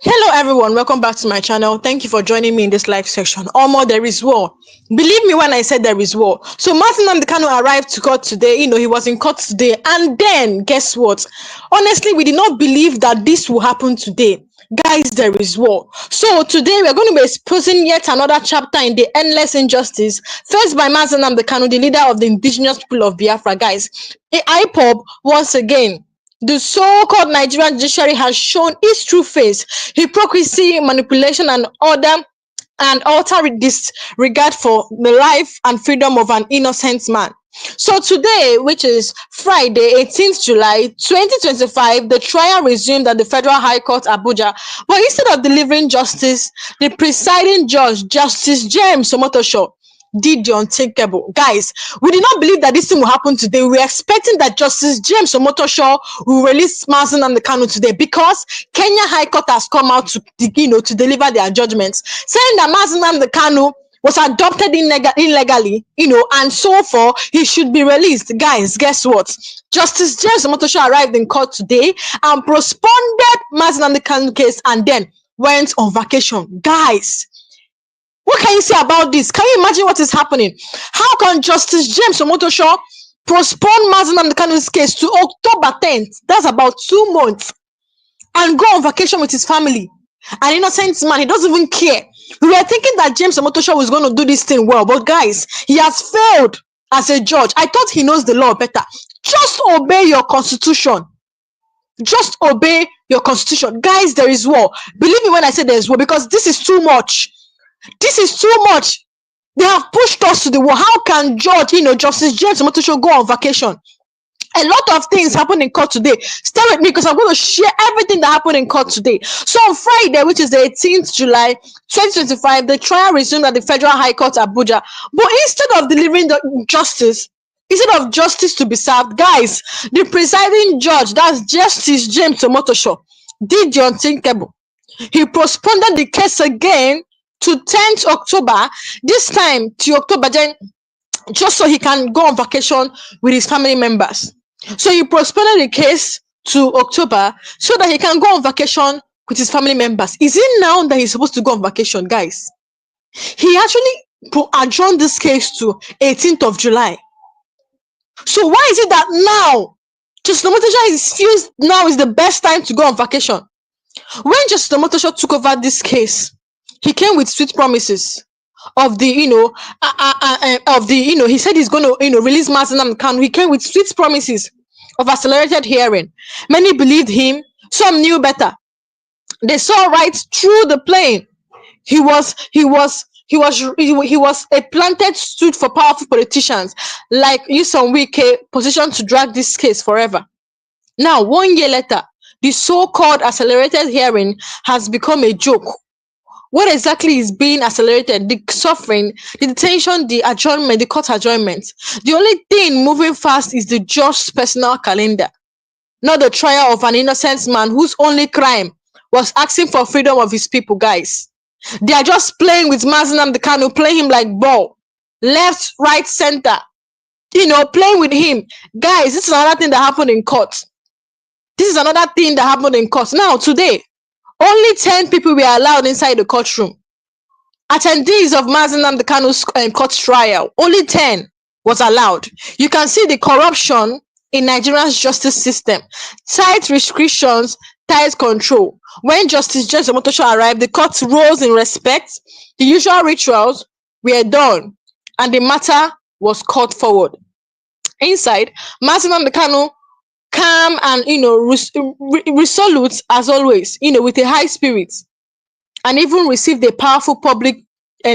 Hello everyone, welcome back to my channel. Thank you for joining me in this live section. Almost there is war. Believe me when I said there is war. So Nnamdi Kanu arrived to court today. He was in court today. And then guess what? Honestly, we did not believe that this will happen today. Guys, there is war. So today we are going to be exposing yet another chapter in the endless injustice faced by Nnamdi Kanu, the leader of the indigenous people of Biafra. Guys, IPOB once again. The so-called Nigerian judiciary has shown its true face, hypocrisy, manipulation, and utter disregard for the life and freedom of an innocent man. So today, which is Friday, 18th July 2025, the trial resumed at the Federal High Court, Abuja. But instead of delivering justice, the presiding judge, Justice James Omotosho, did the unthinkable. Guys, we did not believe that this thing will happen today. We were expecting that Justice James Omotosho will release Nnamdi Kanu today because Kenya High Court has come out to to deliver their judgments, saying that Nnamdi Kanu was adopted illegally, and so forth, he should be released. Guys, guess what? Justice James Omotosho arrived in court today and postponed Nnamdi Kanu case and then went on vacation. Guys, what can you say about this? Can you imagine what is happening? How can Justice James Omotosho postpone Nnamdi Kanu's case to October 10th? That's about 2 months. And go on vacation with his family. An innocent man, he doesn't even care. We were thinking that James Omotosho was going to do this thing well, but guys, he has failed as a judge. I thought he knows the law better. Just obey your constitution. Just obey your constitution. Guys, there is war. Believe me when I say there is war, because this is too much. This is too much. They have pushed us to the wall. How can Justice James Omotosho go on vacation? A lot of things happened in court today. Stay with me because I'm going to share everything that happened in court today. So on Friday, which is the 18th July 2025, the trial resumed at the Federal High Court, Abuja. But instead of delivering the justice, instead of justice to be served, guys, the presiding judge, that's Justice James Omotosho, did the unthinkable. He postponed the case again to 10th October, this time to October, then just so he can go on vacation with his family members. So he postponed the case to October so that he can go on vacation with his family members. Is it now that he's supposed to go on vacation, guys? He actually adjourned this case to 18th of July. So why is it that now Justice Omotosho feels now is the best time to go on vacation? When Justice Omotosho took over this case, he came with sweet promises of the, he said he's going to, release Nnamdi Kanu. He came with sweet promises of accelerated hearing. Many believed him. Some knew better. They saw right through the plane. He was a planted stood for powerful politicians like Nyesom Wike, positioned to drag this case forever. Now, 1 year later, the so-called accelerated hearing has become a joke. What exactly is being accelerated? The suffering, the detention, the adjournment, the court adjournment. The only thing moving fast is the judge's personal calendar, not the trial of an innocent man whose only crime was asking for freedom of his people, guys. They are just playing with Nnamdi Kanu, playing him like ball. Left, right, center. Playing with him. Guys, this is another thing that happened in court. This is another thing that happened in court. Now, today, only 10 people were allowed inside the courtroom. Attendees of Nnamdi Kanu's court trial, only 10 was allowed. You can see the corruption in Nigeria's justice system. Tight restrictions, tight control. When Justice James Omotosho arrived, the court rose in respect. The usual rituals were done, and the matter was called forward. Inside, Nnamdi Kanu, calm and resolute as always, with a high spirit, and even received a powerful public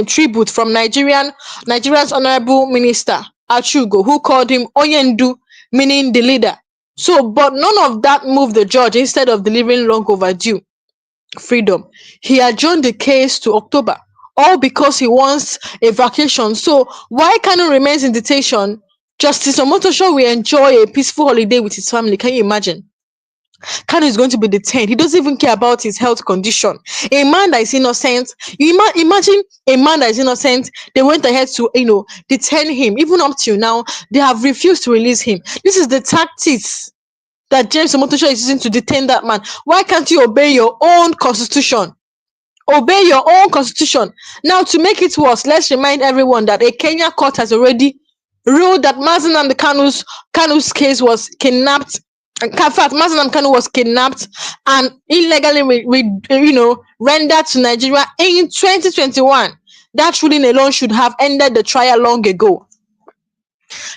tribute from Nigeria's honorable minister Achugo, who called him Oyendu, meaning the leader. So, but none of that moved the judge. Instead of delivering long overdue freedom, he adjourned the case to October, all because he wants a vacation. So why Kanu remains in detention? Justice Omotosho will enjoy a peaceful holiday with his family. Can you imagine? Kanu is going to be detained. He doesn't even care about his health condition. A man that is innocent, imagine a man that is innocent, they went ahead to, detain him. Even up till now, they have refused to release him. This is the tactics that James Omotosho is using to detain that man? Why can't you obey your own constitution? Obey your own constitution. Now, to make it worse, let's remind everyone that a Kenya court has already ruled that Nnamdi Kanu's case was kidnapped. In fact, Nnamdi Kanu was kidnapped and illegally rendered to Nigeria in 2021. That ruling alone should have ended the trial long ago.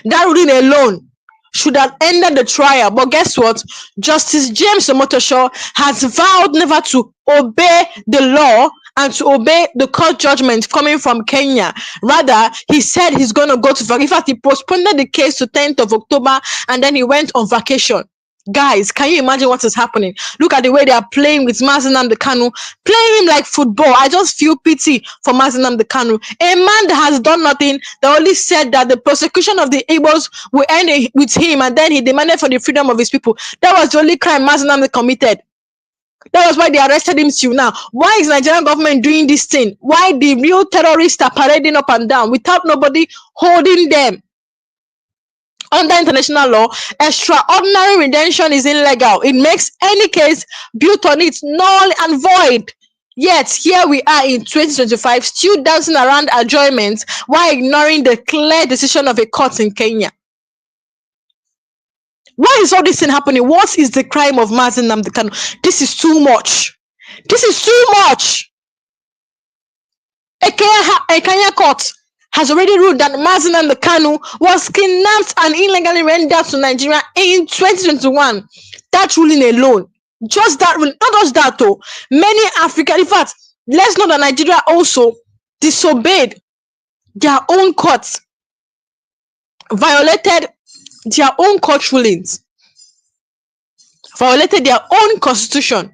That ruling alone should have ended the trial. But guess what? Justice James Omotosho has vowed never to obey the law and to obey the court judgment coming from Kenya. Rather, he said he's going to go to vacation. In fact, he postponed the case to 10th of October and then he went on vacation. Guys, can you imagine what is happening? Look at the way they are playing with Nnamdi Kanu, playing him like football. I just feel pity for Nnamdi Kanu, a man that has done nothing. They only said that the prosecution of the IPOBs will end with him, and then he demanded for the freedom of his people. That was the only crime Nnamdi committed. That was why they arrested him till now. Why is Nigerian government doing this thing? Why the real terrorists are parading up and down without nobody holding them? Under international law, extraordinary redemption is illegal. It makes any case built on it null and void. Yet, here we are in 2025, still dancing around adjournments while ignoring the clear decision of a court in Kenya. Why is all this thing happening? What is the crime of Nnamdi Kanu? This is too much. This is too much. A Kenya court has already ruled that Nnamdi Kanu was kidnapped and illegally rendered to Nigeria in 2021. That ruling alone, just that ruling, not just that though. Many African, in fact, let's know that Nigeria also disobeyed their own courts, violated their own court rulings, violated their own constitution,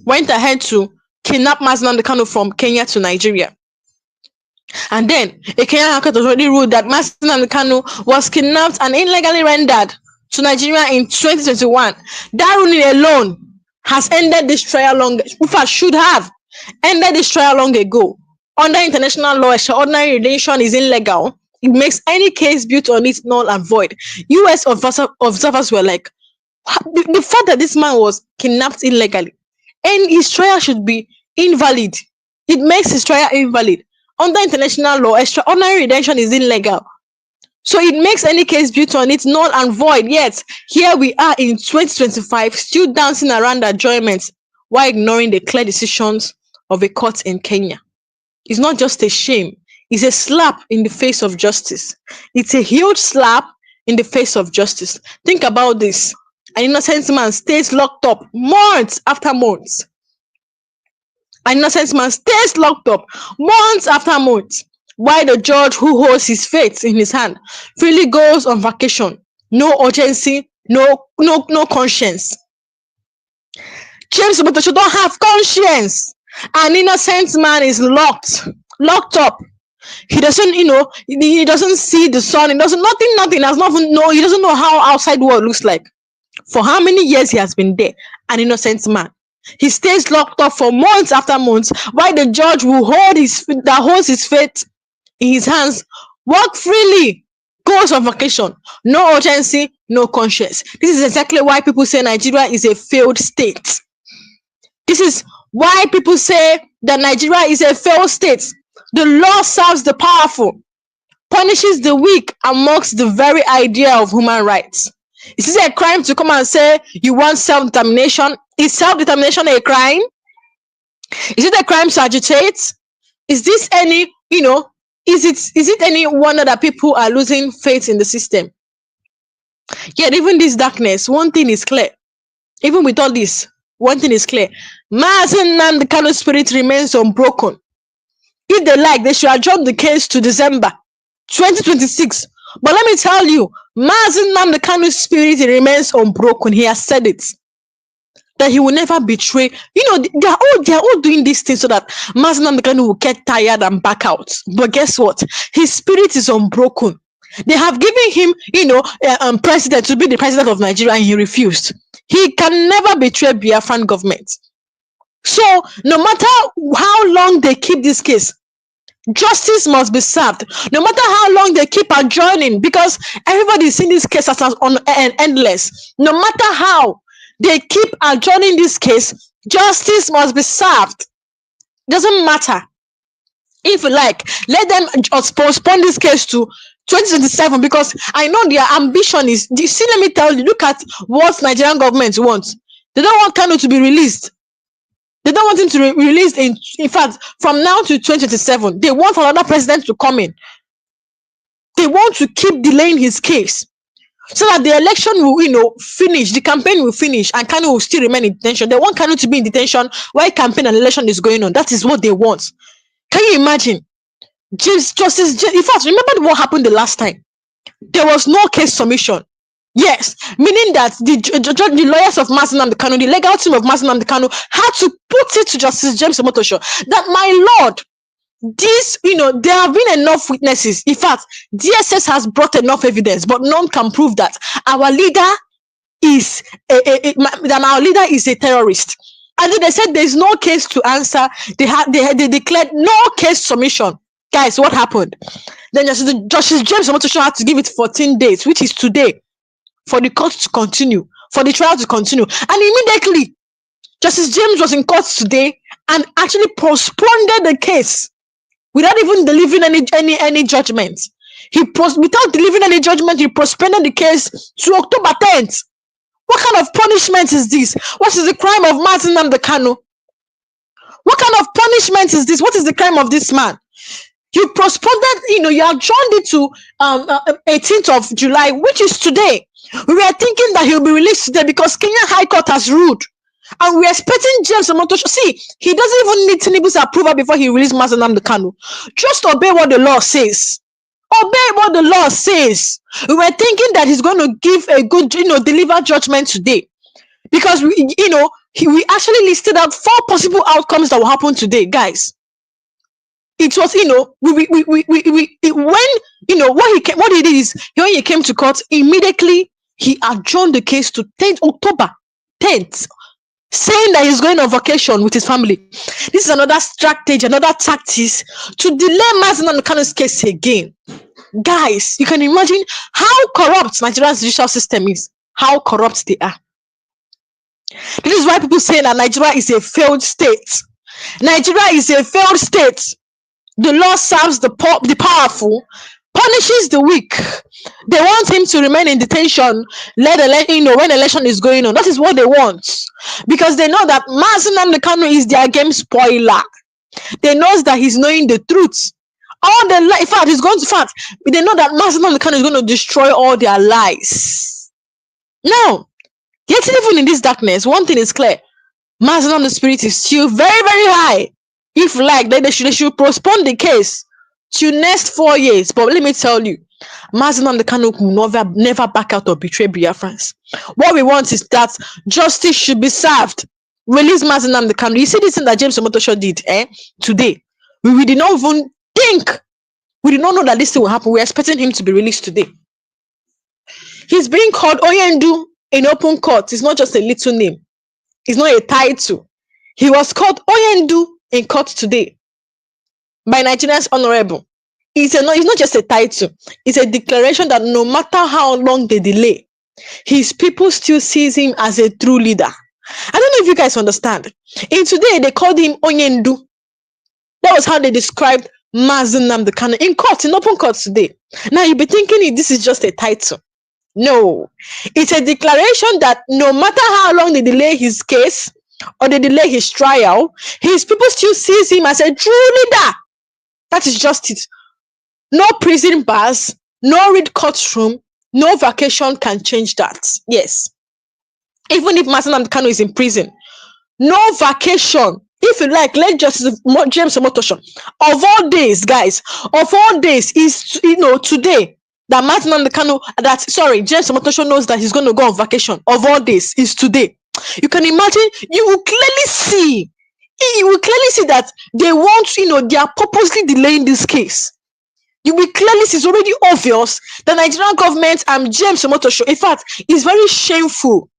went ahead to kidnap Nnamdi Kanu from Kenya to Nigeria. And then a Kenyan court has already ruled that Nnamdi Kanu was kidnapped and illegally rendered to Nigeria in 2021. That ruling alone has ended this trial long. In fact, should have ended this trial long ago. Under international law, extraordinary redemption is illegal. It makes any case built on it null and void. US observers were like, the fact that this man was kidnapped illegally and his trial should be invalid. It makes his trial invalid. Under international law, extraordinary redemption is illegal. So it makes any case built on it null and void. Yet, here we are in 2025, still dancing around adjournments while ignoring the clear decisions of a court in Kenya. It's not just a shame. It's a slap in the face of justice. It's a huge slap in the face of justice. Think about this. An innocent man stays locked up months after months. An innocent man stays locked up months after months, while the judge who holds his fate in his hand freely goes on vacation. No urgency, no conscience. James Omotosho don't have conscience. An innocent man is locked up. He doesn't, he doesn't see the sun. He doesn't, nothing. He doesn't know how outside world looks like. For how many years he has been there, an innocent man. He stays locked up for months after months, while the judge who holds his fate in his hands walk freely, goes on vacation. No urgency, no conscience. This is exactly why people say Nigeria is a failed state. This is why people say that Nigeria is a failed state. The law serves the powerful, punishes the weak, and mocks the very idea of human rights. Is it a crime to come and say you want self-determination? Is self-determination a crime? Is it a crime to agitate? Is this any, is it any wonder that people are losing faith in the system? Yet even this darkness, one thing is clear. Even with all this, one thing is clear. Nnamdi Kanu's spirit remains unbroken. If they like, they should adjourn the case to December 2026. But let me tell you, Nnamdi Kanu's spirit remains unbroken. He has said it. That he will never betray. They are all doing this thing so that Nnamdi Kanu will get tired and back out. But guess what? His spirit is unbroken. They have given him, president to be the president of Nigeria, and he refused. He can never betray Biafran government. So no matter how long they keep this case, justice must be served. No matter how long they keep adjourning, because everybody is seeing this case as endless. No matter how they keep adjourning this case. Justice must be served. Doesn't matter. If you like, let them just postpone this case to 2027, because I know their ambition is, see, let me tell you, look at what Nigerian government wants. They don't want Kanu to be released. They don't want him to be released in fact, from now to 2027. They want another president to come in. They want to keep delaying his case so that the election will, finish, the campaign will finish, and Kanu will still remain in detention. They want Kanu to be in detention while campaign and election is going on. That is what they want. Can you imagine? Justice James, in fact, remember what happened the last time? There was no case submission. Yes, meaning that the lawyers of Nnamdi Kanu, the legal team of Nnamdi Kanu, had to put it to Justice James Omotosho that, my lord, this, there have been enough witnesses. In fact, DSS has brought enough evidence, but none can prove that our leader is a terrorist. And then they said there's no case to answer. They declared no case submission. Guys, what happened? Then Justice James Omotosho had to give it 14 days, which is today, for the court to continue, for the trial to continue. And immediately, Justice James was in court today and actually postponed the case without even delivering any judgment. Without delivering any judgment, he postponed the case to October 10th. What kind of punishment is this? What is the crime of Nnamdi Kanu? What kind of punishment is this? What is the crime of this man? You postponed, you adjourned it to 18th of July, which is today. We were thinking that he'll be released today because Kenya High Court has ruled. And we're expecting James Omotosho. See, he doesn't even need Tinubu's approval before he releases Nnamdi Kanu. Just obey what the law says. Obey what the law says. We were thinking that he's going to give a good, deliver judgment today. Because, we actually listed out 4 possible outcomes that will happen today, guys. It was, what he did is, when he came to court, immediately he adjourned the case to 10th October, 10th, saying that he's going on vacation with his family. This is another strategy, another tactics to delay Nnamdi Kanu's case again. Guys, you can imagine how corrupt Nigeria's judicial system is, how corrupt they are. This is why people say that Nigeria is a failed state. Nigeria is a failed state. The law serves the powerful, punishes the weak. They want him to remain in detention, when election is going on. That is what they want. Because they know that Nnamdi Kanu is their game spoiler. They know that he's knowing the truth. In fact, they know that Nnamdi Kanu is going to destroy all their lies. Now, yet even in this darkness, one thing is clear. Nnamdi spirit is still very, very high. If like, they should postpone the case to next 4 years. But let me tell you, Nnamdi Kanu will never back out or betray Biafrans. What we want is that justice should be served. Release Nnamdi Kanu. You see this thing that James Omotosho did today. We did not even think. We did not know that this thing will happen. We're expecting him to be released today. He's being called Oyendu in open court. It's not just a little name. It's not a title. He was called Oyendu in court today by Nigeria's honorable. It's not just a title. It's a declaration that no matter how long they delay, his people still sees him as a true leader. I don't know if you guys understand. In today, they called him Oyendu. That was how they described Nnamdi Kanu in court, in open court today. Now you'll be thinking this is just a title. No, it's a declaration that no matter how long they delay his case or they delay his trial, his people still sees him as a true leader. That is just it. No prison bars, no red courtroom, no vacation can change that. Yes. Even if Nnamdi Kanu is in prison, no vacation. If you like, let Justice James Omotosho, of all days, guys, of all days is today that Nnamdi Kanu, James Omotosho knows that he's going to go on vacation. Of all days is today. You can imagine. You will clearly see that they want, they are purposely delaying this case. You will clearly see, it's already obvious that Nigerian government and James Omotosho, in fact, it's very shameful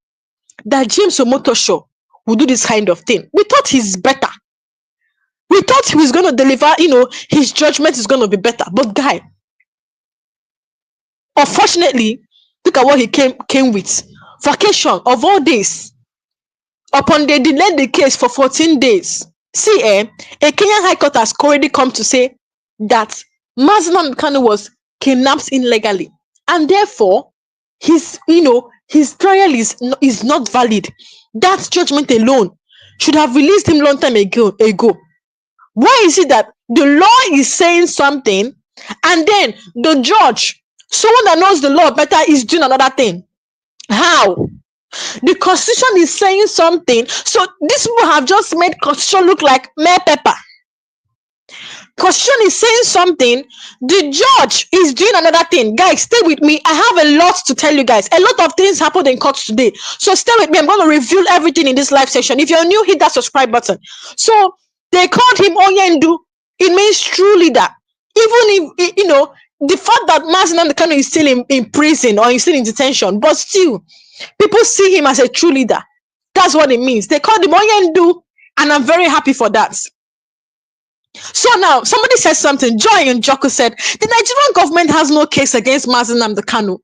that James Omotosho will do this kind of thing. We thought he's better. We thought he was going to deliver, his judgment is going to be better. But guy, unfortunately, look at what he came with. Vacation of all days. Upon they delayed the case for 14 days. See, a Kenyan High Court has already come to say that Nnamdi Kanu was kidnapped illegally, and therefore his trial is not valid. That judgment alone should have released him long time ago. Why is it that the law is saying something and then the judge, someone that knows the law better, is doing another thing? How? The constitution is saying something, so these people have just made constitution look like mere paper. Constitution is saying something, the judge is doing another thing. Guys, stay with me. I have a lot to tell you guys. A lot of things happened in court today, so stay with me. I'm going to reveal everything in this live session. If you're new, hit that subscribe button. So they called him Onyendu. It means true leader. Even if the fact that Nnamdi Kanu is still in prison or he's still in detention, but still people see him as a true leader. That's what it means. They called him Onyendu, and I'm very happy for that. So now somebody said something. Joy and Joko said the Nigerian government has no case against Nnamdi Kanu.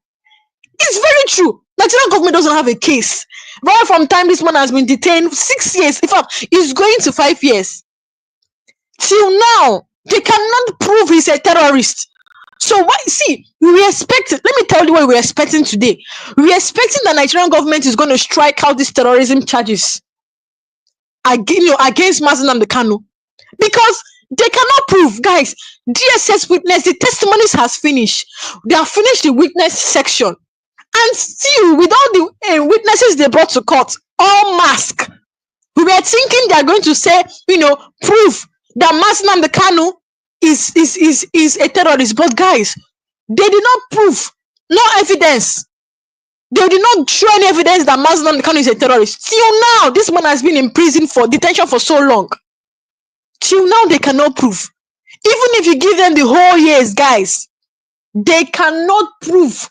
It's very true. Nigerian government doesn't have a case. Right from time this man has been detained, 6 years. In fact, he's going to 5 years. Till now, they cannot prove he's a terrorist. So why? See, we expect. Let me tell you what we're expecting today. We're expecting the Nigerian government is going to strike out these terrorism charges against Nnamdi Kanu, because they cannot prove. Guys, DSS witness, the testimonies has finished. They have finished the witness section, and still, with all the witnesses they brought to court, all mask. We were thinking they are going to say, prove that Nnamdi Kanu is a terrorist, but guys, they did not prove. No evidence. They did not show any evidence that Nnamdi Kanu is a terrorist. Till now, this man has been in prison for detention for so long. Till now, they cannot prove. Even if you give them the whole years, guys, they cannot prove.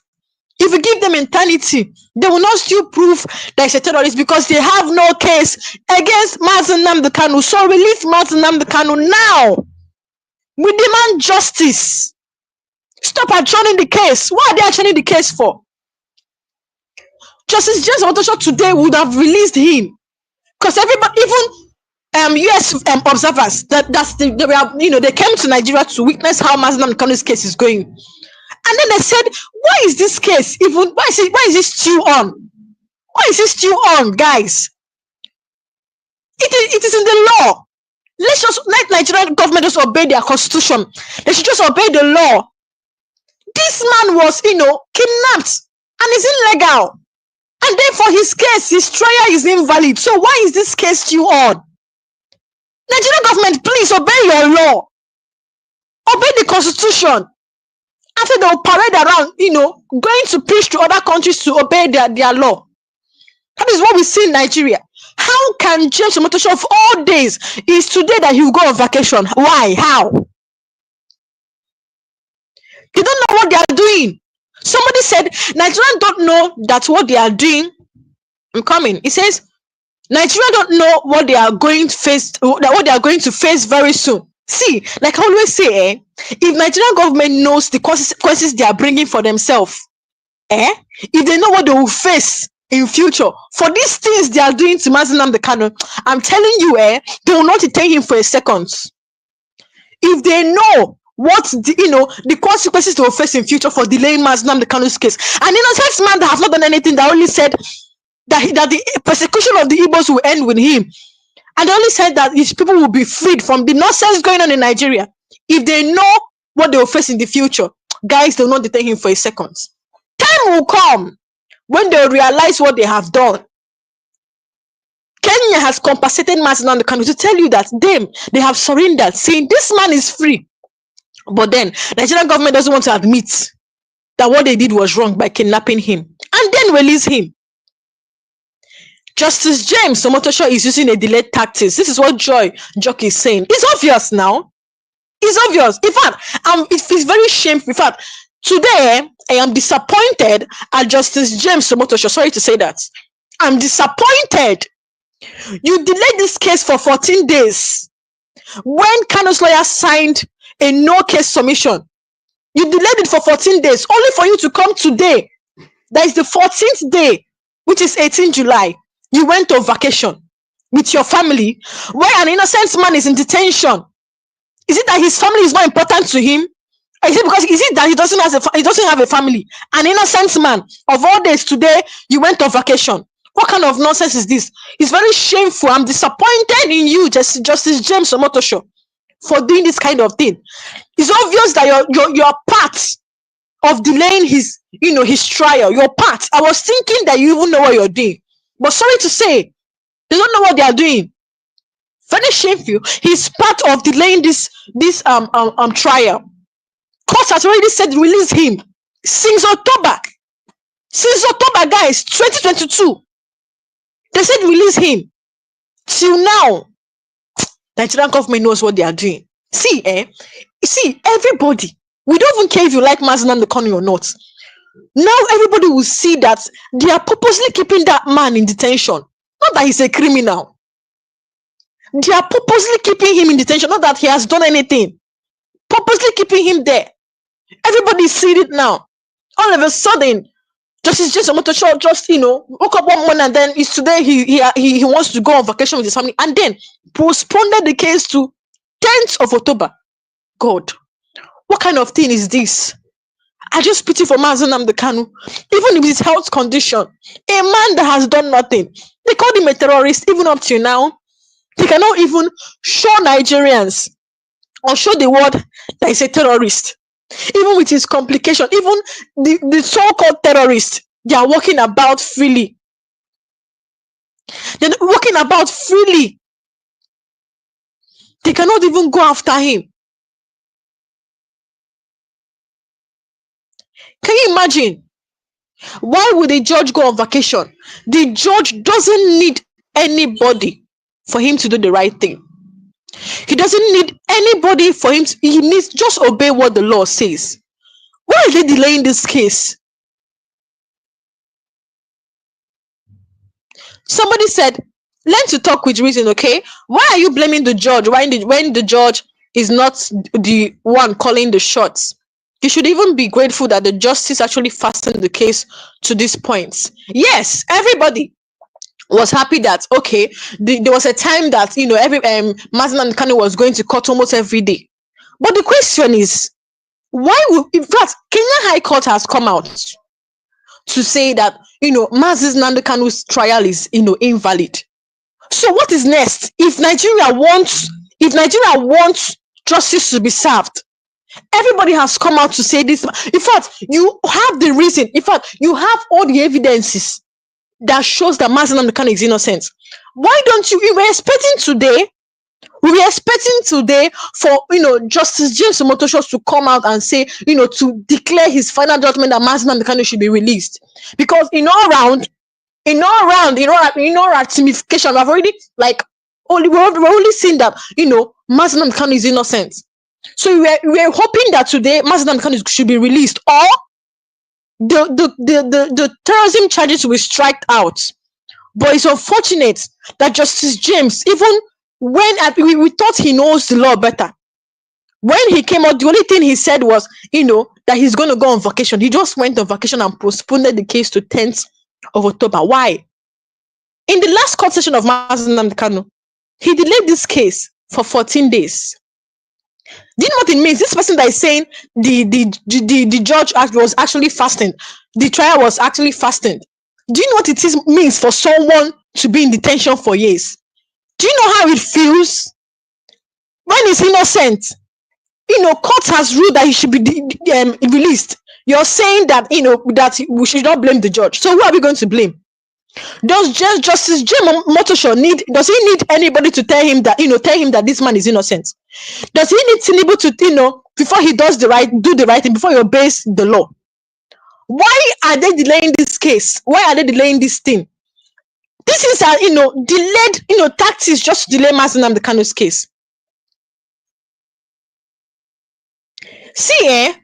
If you give them eternity, they will not still prove that it's a terrorist, because they have no case against Nnamdi Kanu. So release Nnamdi Kanu now. We demand justice. Stop adjourning the case. What are they adjourning the case for? Justice James Omotosho today would have released him, because everybody, even US observers, they came to Nigeria to witness how Nnamdi Kanu's case is going, and then they said, why is this case even? Why is this still on? Why is this still on, guys? It is in the law. Let Nigerian government just obey their constitution. They should just obey the law. This man was, kidnapped, and is illegal. And therefore his case, his trial is invalid. So why is this case still on? Nigerian government, please obey your law. Obey the constitution. After they'll parade around, going to preach to other countries to obey their law. That is what we see in Nigeria. How can James Omotosho of all days is today that he will go on vacation? Why? How? You don't know what they are doing. Somebody said Nigerians don't know that what they are doing. I'm coming. It says Nigerians don't know what they are going to face. What they are going to face very soon. See, like I always say, if Nigerian government knows the consequences they are bringing for themselves, if they know what they will face in future for these things they are doing to Nnamdi Kanu, I'm telling you, they will not detain him for a second. If they know what the consequences they will face in future for delaying Nnamdi Kanu's case, an innocent man that has not done anything, that only said that the persecution of the Igbos will end with him, and they only said that his people will be freed from the nonsense going on in Nigeria. If they know what they will face in the future, guys, they will not detain him for a second. Time will come when they realize what they have done. Kenya has compensated Nnamdi Kanu to tell you that they have surrendered, saying this man is free. But then the Nigerian government doesn't want to admit that what they did was wrong by kidnapping him and then release him. Justice James Omotosho is using a delayed tactics. This is what Jock is saying. It's obvious now. It's obvious. In fact, it's very shameful. In fact, today I am disappointed at Justice James Omotosho. Sorry to say that. I'm disappointed. You delayed this case for 14 days. When Kanu's lawyer signed a no case submission, you delayed it for 14 days, only for you to come today. That is the 14th day, which is 18 July. You went on vacation. with your family, where an innocent man is in detention? Is it that his family is not important to him? Or is it that he doesn't have a family? An innocent man of all days, today you went on vacation. What kind of nonsense is this? It's very shameful. I'm disappointed in you, Justice James Omotosho, for doing this kind of thing. It's obvious that you're part of delaying his trial. Your part. I was thinking that you even know what you're doing, but sorry to say, they don't know what they are doing. Very shameful. He's part of delaying this trial. Court has already said release him since October. Since October, guys, 2022. They said release him. Till now, the Nigerian government knows what they are doing. See, everybody. We don't even care if you like Nnamdi Kanu or not. Now everybody will see that they are purposely keeping that man in detention. Not that he's a criminal. They are purposely keeping him in detention, not that he has done anything. Purposely keeping him there. Everybody sees it now. All of a sudden, Justice James Omotosho just woke up one morning, and then it's today he wants to go on vacation with his family, and then postponed the case to 10th of October. God, what kind of thing is this? I just pity for Nnamdi Kanu. Even with his health condition, a man that has done nothing. They called him a terrorist. Even up till now, he cannot even show Nigerians or show the world that he's a terrorist. Even with his complication, even the so-called terrorists, they are walking about freely. They're walking about freely. They cannot even go after him. Can you imagine? Why would the judge go on vacation? The judge doesn't need anybody for him to do the right thing. He doesn't need anybody for him. He needs just obey what the law says. Why are they delaying this case? Somebody said, learn to talk with reason, okay? Why are you blaming the judge when the judge is not the one calling the shots? You should even be grateful that the justice actually fastened the case to this point. Yes, everybody was happy that, okay, there was a time that Nnamdi Kanu was going to court almost every day. But the question is, why would, in fact, Kenya High Court has come out to say that Nnamdi Kanu's trial is invalid. So what is next? If Nigeria wants justice to be served, everybody has come out to say this. In fact, you have the reason. In fact, you have all the evidences that shows that Nnamdi Kanu is innocent. Why don't you? We were expecting today for Justice James Omotosho to come out and say, to declare his final judgment that Nnamdi Kanu should be released. Because in all round ratification, we've already we're only seeing that Nnamdi Kanu is innocent. So we're hoping that today Nnamdi Kanu should be released, or the terrorism charges will be striked out. But it's unfortunate that Justice James, even when we thought he knows the law better, when he came out, the only thing he said was that he's going to go on vacation. He just went on vacation and postponed the case to 10th of October. Why? In the last court session of Nnamdi Kanu, he delayed this case for 14 days. Do you know what it means? This person that is saying the judge was actually fasting, the trial was actually fasting. Do you know what it means for someone to be in detention for years? Do you know how it feels when he's innocent? Court has ruled that he should be released. You're saying that that we should not blame the judge. So who are we going to blame? Does Justice James Omotosho does he need anybody to tell him that this man is innocent? Does he need Tinubu to before he do the right thing, before he obeys the law? Why are they delaying this case? Why are they delaying this thing? This is delayed tactics just to delay Nnamdi Kanu's case. See,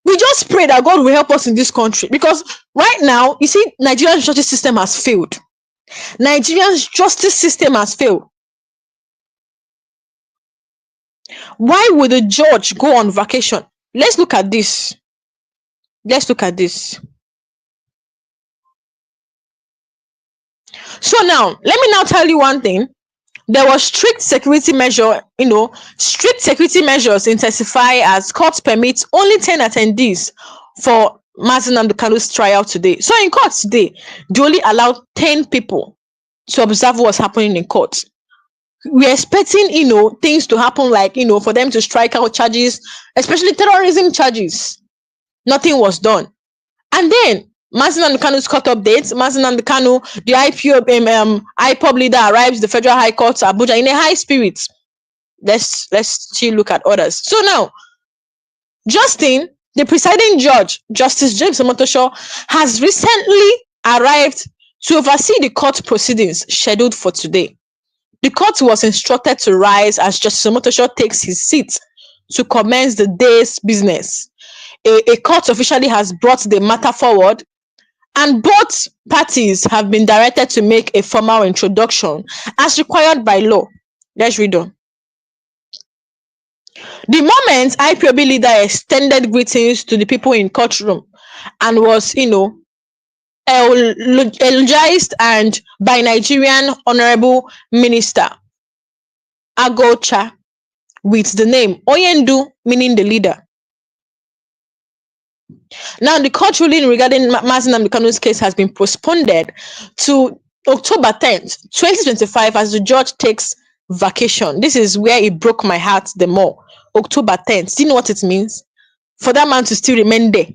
we just pray that God will help us in this country, because right now, you see, Nigerian justice system has failed. Nigerian justice system has failed. Why would the judge go on vacation? Let's look at this. Let's look at this. So now, let me now tell you one thing. There was strict security measures intensify as court permits only 10 attendees for Mazi Nnamdi Kanu's trial today. So in court today, they only allowed 10 people to observe what's happening in court. We're expecting, things to happen like, for them to strike out charges, especially terrorism charges. Nothing was done. And then Mazi Nnamdi Kanu's court updates. Mazi Nnamdi Kanu, the IPOB leader, arrives the Federal High Court Abuja in a high spirit. Let's still look at others. So now, Justin, the presiding judge, Justice James Omotosho, has recently arrived to oversee the court proceedings scheduled for today. The court was instructed to rise as Justice Omotosho takes his seat to commence the day's business. A court officially has brought the matter forward, and both parties have been directed to make a formal introduction as required by law. Let's read on. The moment IPOB leader extended greetings to the people in courtroom and was, eulogized and by Nigerian Honorable Minister Agocha with the name Oyendu, meaning the leader. Now, the court ruling regarding Mazi Nnamdi Kanu's case has been postponed to October 10th, 2025, as the judge takes vacation. This is where it broke my heart the more. October 10th. Do you know what it means? For that man to still remain there.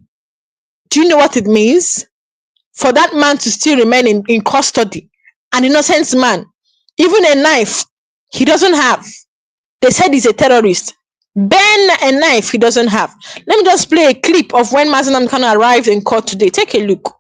Do you know what it means? For that man to still remain in custody. An innocent man. Even a knife, he doesn't have. They said he's a terrorist. Ben, a knife he doesn't have. Let me just play a clip of when Mazi Nnamdi Kanu arrived in court today. Take a look.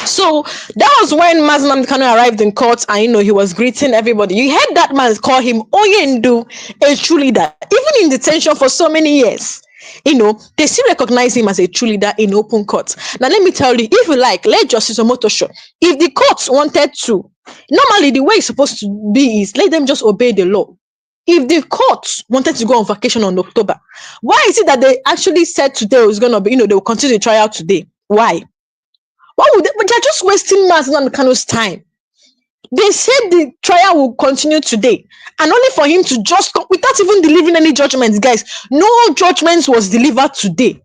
So that was when Mazi Nnamdi Kanu arrived in court, and he was greeting everybody. You heard that man call him Oyendu, a true leader, even in detention for so many years. They still recognize him as a true leader in open court. Now, let me tell you, if you like, let Justice Omotosho, if the court wanted to, normally the way it's supposed to be is let them just obey the law. If the court wanted to go on vacation on October, why is it that they actually said today was going to be, they will continue the trial today? Why? Why would they? But they're just wasting Mazi Nnamdi Kanu's time. They said the trial will continue today, and only for him to just come without even delivering any judgments, guys. No judgments was delivered today.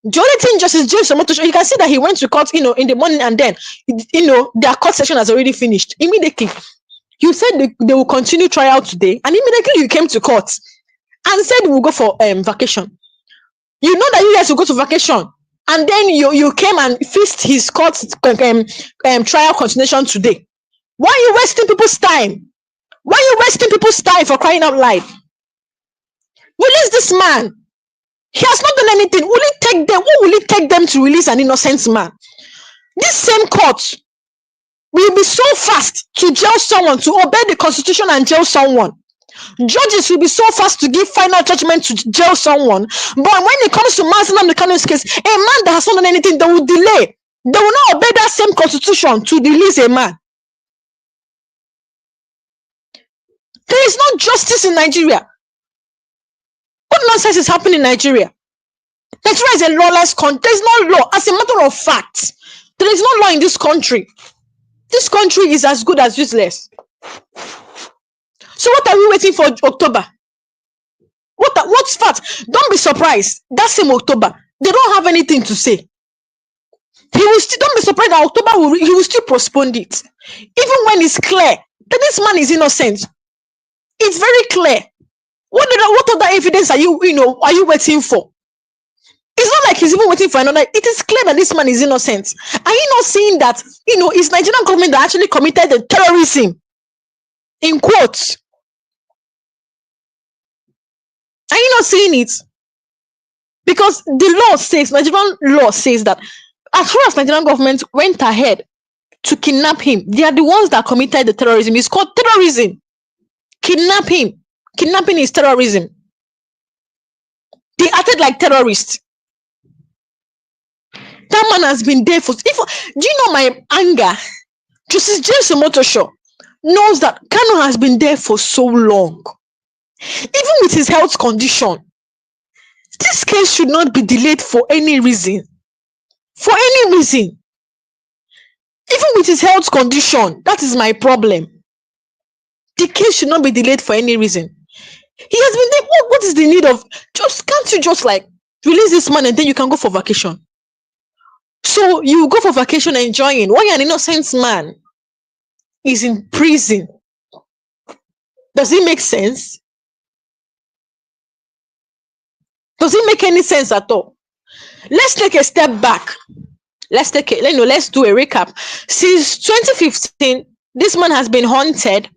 The only thing Justice James Omotosho, you can see that he went to court, in the morning, and then, their court session has already finished. Immediately, you said they will continue trial today, and immediately you came to court and said we'll go for vacation. You know that you guys will go to vacation, and then you came and fixed his court trial continuation today. Why are you wasting people's time? Why are you wasting people's time, for crying out loud? Release this man. He has not done anything. What will it take them to release an innocent man? This same court will be so fast to jail someone, to obey the constitution and jail someone. Judges will be so fast to give final judgment to jail someone. But when it comes to Mazi Nnamdi Kanu's case, a man that has not done anything, they will delay. They will not obey that same constitution to release a man. There is no justice in Nigeria. What nonsense is happening in Nigeria? Nigeria is a lawless country. There is no law. As a matter of fact, there is no law in this country. This country is as good as useless. So what are we waiting for October? What's fact? Don't be surprised. That same October, they don't have anything to say. He will still, don't be surprised that October he will still postpone it. Even when it's clear that this man is innocent. It's very clear. What other evidence are you waiting for? It's not like he's even waiting for another. It is clear that this man is innocent. Are you not seeing that, it's Nigerian government that actually committed the terrorism? In quotes. Are you not seeing it? Because the law says, Nigerian law says that as far as Nigerian government went ahead to kidnap him, they are the ones that committed the terrorism. It's called terrorism. Kidnap him. Kidnapping is terrorism. They acted like terrorists. That man has been there for. Do you know my anger? Justice James Omotosho knows that Kanu has been there for so long. Even with his health condition, this case should not be delayed for any reason. For any reason. Even with his health condition, that is my problem. The case should not be delayed for any reason. He has been there. What is the need of can't you just like release this man and then you can go for vacation? So you go for vacation enjoying while an innocent man is in prison. Does it make sense? Does it make any sense at all? Let's take a step back. Let's do a recap. Since 2015, this man has been haunted.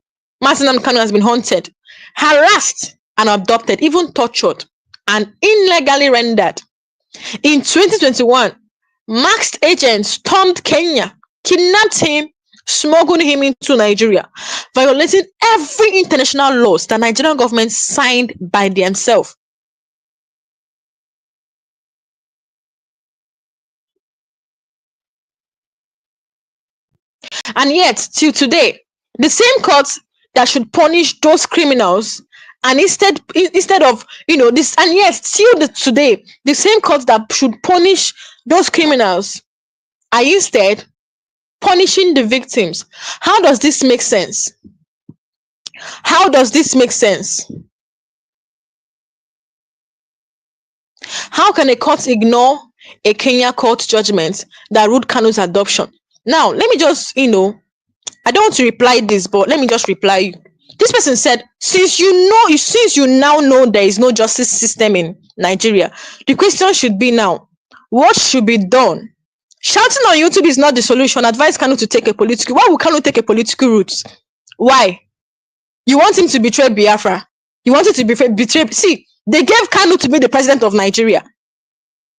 Nnamdi Kanu has been haunted, harassed, and abducted, even tortured, and illegally rendered. In 2021, masked agents stormed Kenya, kidnapped him, smuggled him into Nigeria, violating every international laws that Nigerian government signed by themselves. And yet, till today, the same courts that should punish those criminals, and instead of this, and yet still today, the same courts that should punish those criminals are instead punishing the victims. How does this make sense? How does this make sense? How can a court ignore a Kenya court judgment that ruled Kanu's adoption? Now, let me just, I don't want to reply this, but let me just reply you. This person said, since you now know there is no justice system in Nigeria, the question should be now, what should be done? Shouting on YouTube is not the solution. Advise Kanu to take a political. Why would Kanu take a political route? Why? You want him to betray Biafra? You want him to betray? See, they gave Kanu to be the president of Nigeria.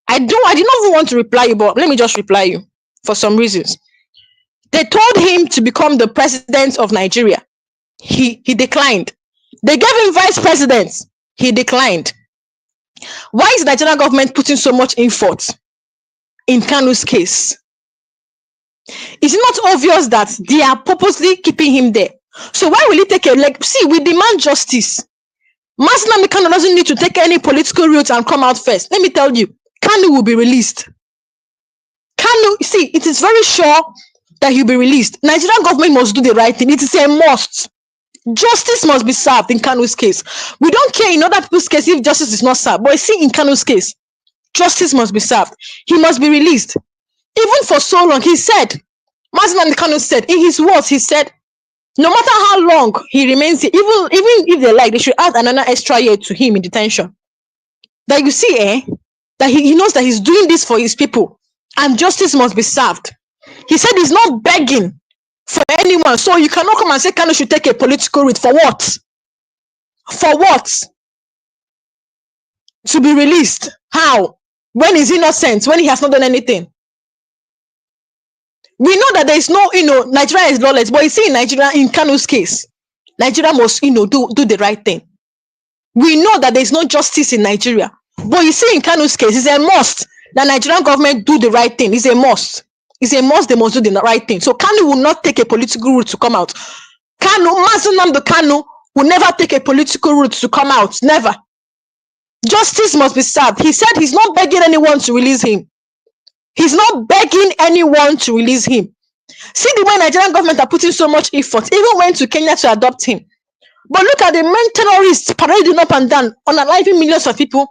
I did not even want to reply you, but let me just reply you for some reasons. They told him to become the president of Nigeria. He declined. They gave him vice president. He declined. Why is the Nigerian government putting so much effort in Kanu's case? Is it not obvious that they are purposely keeping him there? So why will he take we demand justice. Nnamdi Kanu doesn't need to take any political route and come out first. Let me tell you, Kanu will be released. Kanu, it is very sure that he'll be released. Nigerian government must do the right thing. It is a must. Justice must be served in Kanu's case. We don't care in other people's case if justice is not served, but in Kanu's case, justice must be served. He must be released. Even for so long, he said, Nnamdi Kanu said, in his words, he said, no matter how long he remains here, even if they like, they should add another extra year to him in detention. That you see, that he knows that he's doing this for his people, and justice must be served. He said he's not begging for anyone, so you cannot come and say Kanu should take a political route. For what? For what? To be released. How? When he's innocent, when he has not done anything. We know that there is no, Nigeria is lawless, but you see in Nigeria, in Kanu's case, Nigeria must, do the right thing. We know that there is no justice in Nigeria, but you see in Kanu's case, it's a must that Nigerian government do the right thing. It's a must. It's a must. They must do the right thing. So Kanu will not take a political route to come out. Nnamdi Kanu will never take a political route to come out. Never. Justice must be served. He said he's not begging anyone to release him. He's not begging anyone to release him. See the way Nigerian government are putting so much effort, even went to Kenya to adopt him. But look at the main terrorists parading up and down, unaliving millions of people.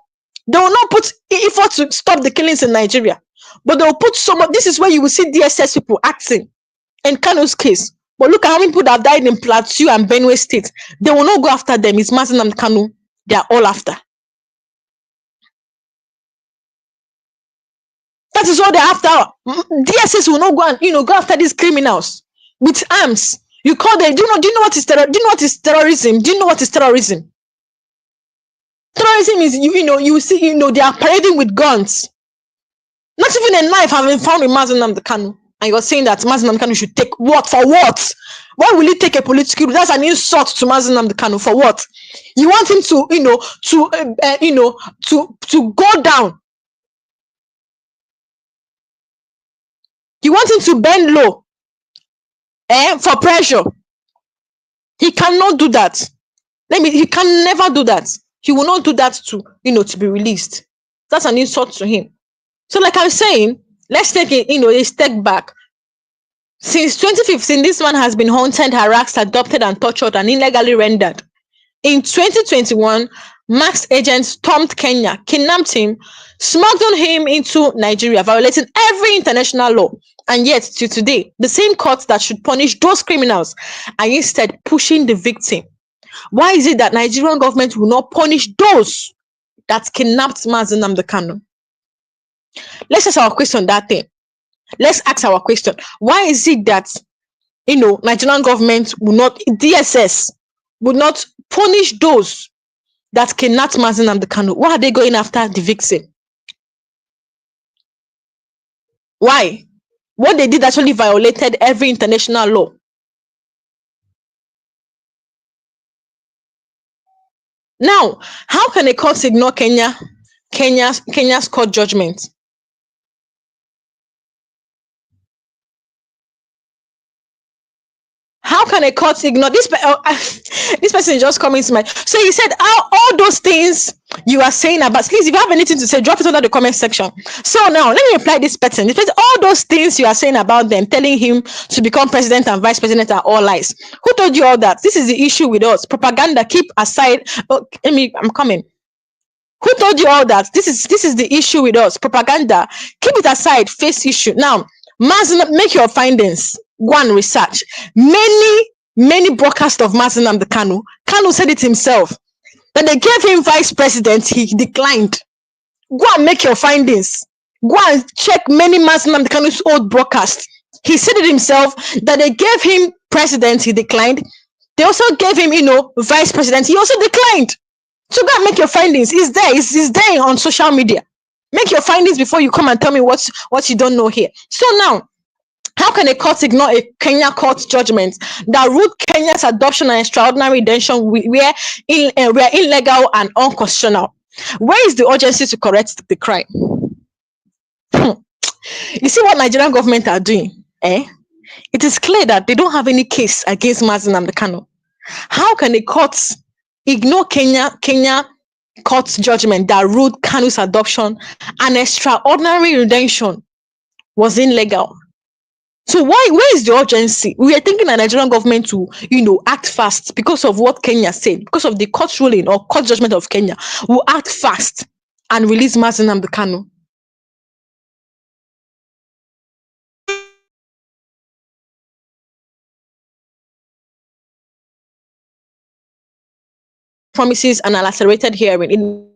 They will not put effort to stop the killings in Nigeria. But they will put so much. This is where you will see DSS people acting in Kanu's case. But look at how many people that have died in Plateau and Benue State. They will not go after them. It's Nnamdi Kanu. They are all after. That is what they're after. DSS will not go and go after these criminals with arms. You call them. Do you know what is terror? Do you know what is terrorism? Do you know what is terrorism? Terrorism is you see they are parading with guns. Not even a knife have been found with Nnamdi Kanu. And you're saying that Nnamdi Kanu should take what? For what? Why will he take a political? That's an insult to Nnamdi Kanu. For what? You want him to go down. You want him to bend low, for pressure. He cannot do that. He can never do that. He will not do that to be released. That's an insult to him. So, like I'm saying, let's take a step back. Since 2015, this man has been haunted, harassed, adopted, and tortured, and illegally rendered. In 2021, masked agents stormed Kenya, kidnapped him, smuggled him into Nigeria, violating every international law. And yet, to today, the same courts that should punish those criminals are instead pushing the victim. Why is it that Nigerian government will not punish those that kidnapped Nnamdi Kanu? Let's ask our question that thing. Let's ask our question. Why is it that Nigerian government will not, DSS will not punish those that kidnapped Nnamdi Kanu? Why are they going after the victim? Why? What they did actually violated every international law. Now, how can a court ignore Kenya's court judgment? How can a court ignore this? This person is just coming to mind. So he said, all those things you are saying about, please, if you have anything to say, drop it under the comment section. So now, let me reply this person. All those things you are saying about them, telling him to become president and vice president are all lies. Who told you all that? This is the issue with us. Propaganda, keep aside. Oh, I'm coming. Who told you all that? This is the issue with us. Propaganda, keep it aside. Face issue. Now, make your findings. Go and research. Many broadcasts of Nnamdi Kanu. Kanu said it himself that they gave him vice president. He declined. Go and make your findings. Go and check many Nnamdi Kanu's old broadcasts. He said it himself that they gave him president. He declined. They also gave him, vice president. He also declined. So go and make your findings. It's there. It's there on social media. Make your findings before you come and tell me what you don't know here. So now, how can a court ignore a Kenya court judgment that ruled Kenya's adoption and extraordinary detention were illegal and unconstitutional? Where is the urgency to correct the crime? You see what Nigerian government are doing? It is clear that they don't have any case against Nnamdi Kanu. How can a court ignore Kenya court judgment that ruled Kanu's adoption and extraordinary redemption was illegal? So where is the urgency? We are thinking the Nigerian government to, act fast because of what Kenya said, because of the court ruling or court judgment of Kenya, will act fast and release Nnamdi Kanu. Promises an accelerated hearing.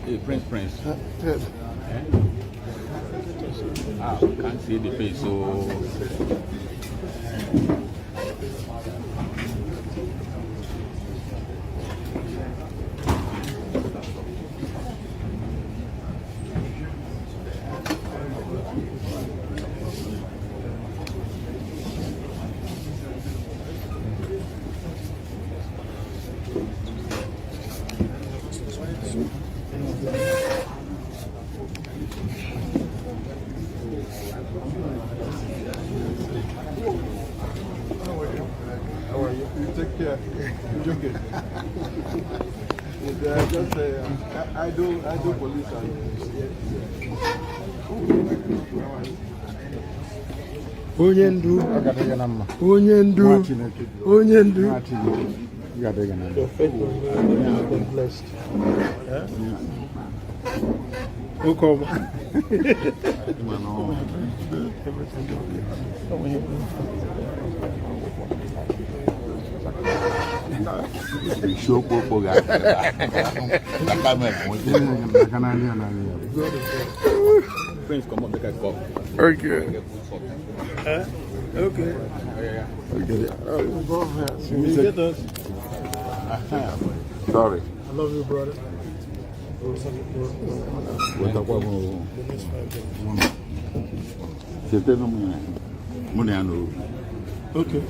Hey, Prince. Can't see the face, so. How are you? You take care. You drink it. I do police and onye ndu your faith has been blessed. Prince, come on, make a cup. Okay. Okay. Go ahead. You get us. Sorry. I love you, brother. C'était non mon Okay.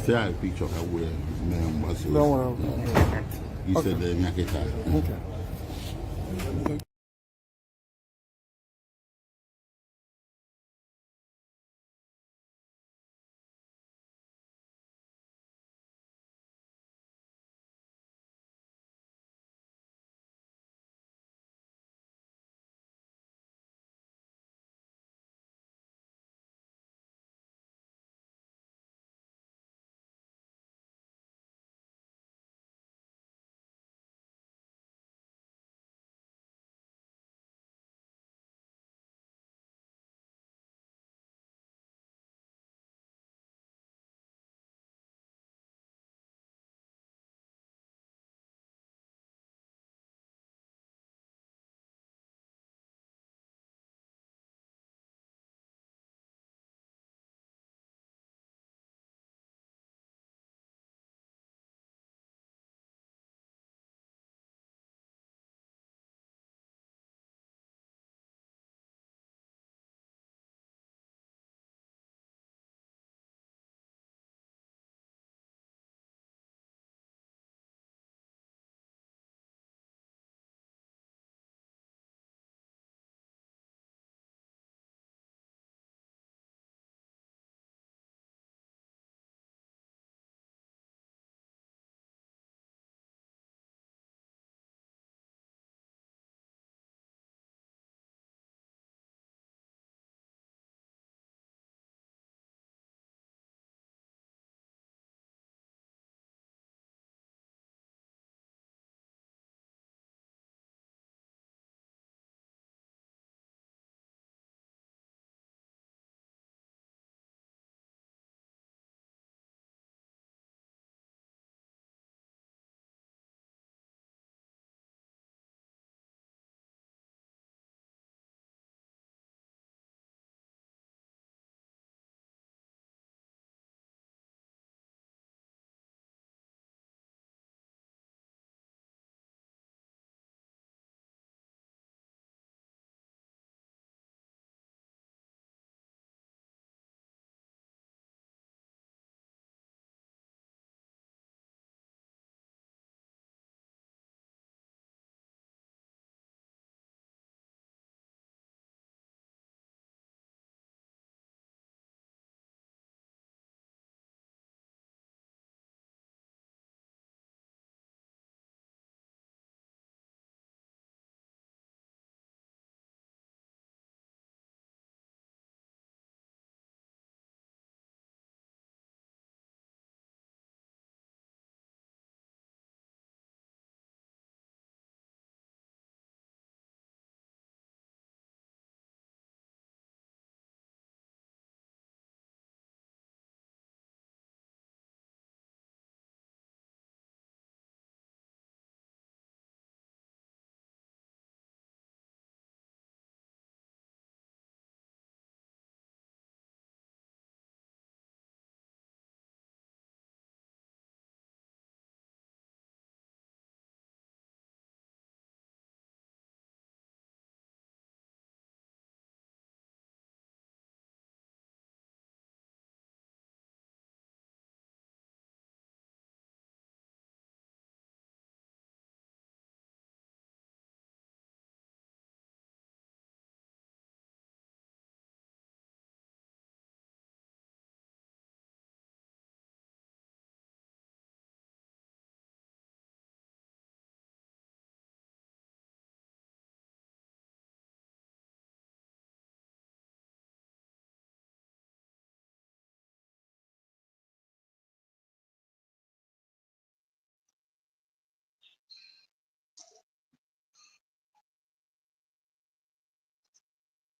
C'est un picture à vous mais moi No one. il s'est de Okay.